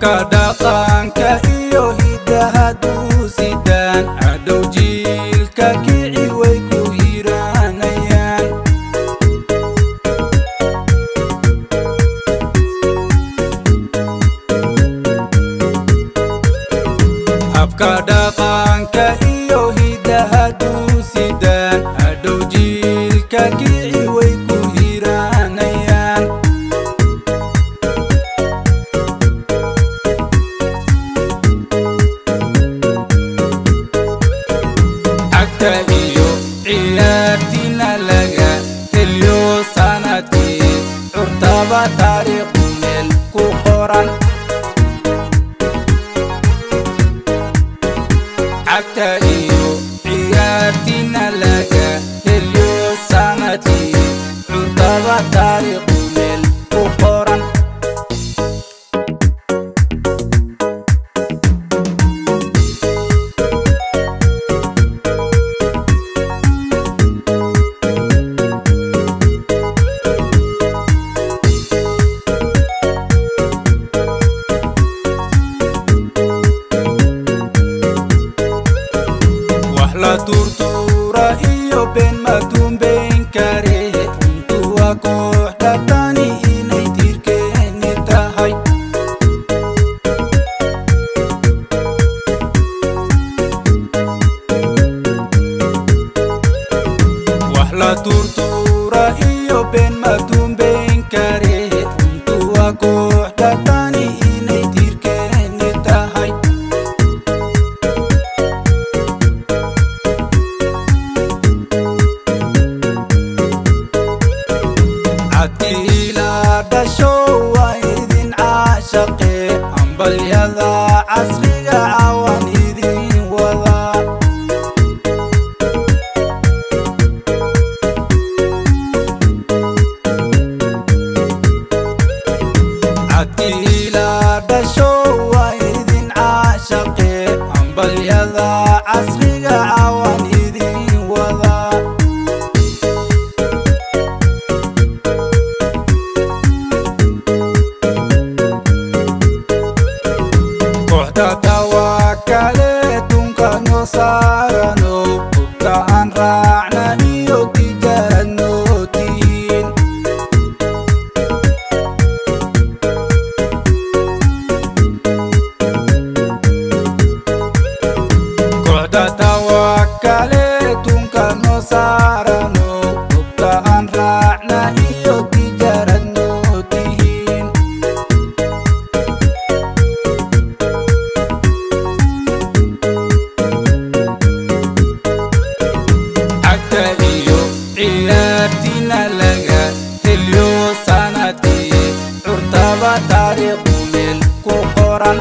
habka dhaqanka iyo hidaha duusidaan hadhow jiilka kici way ku hiranayaan habka dhaqanka iyo hidaha duusidaan hadhow jiilka kici way ku hiranayaan iyo ciyaartina laga heliyo sanadkii curtaba taariikh meel ku qoran cagta iyo ciyaartina laga heliyo sanadkii curtaba taariikh meel ku qoran la tortura iyo ben madumben kare runtua kooxda tani inay tirkeeni tahay wax la tortura iyo ben madumben kare runtua kooxda tani inay tirkeeni tahay dhasho waa idin caashaqe hambalyada casriga waan idin wadaa catiila dhasho waa idin caashaqe hambalyada casriga waan idin wadaa tawakale tunka no saarano hubka aan raacna iyo tijaarano tiin kooxda tawakale tunka no saarano hubka aan raacna iyo tijaarano tiin ciyaartina laga heliyo sanadkii curtaba taariikh meel ku qoran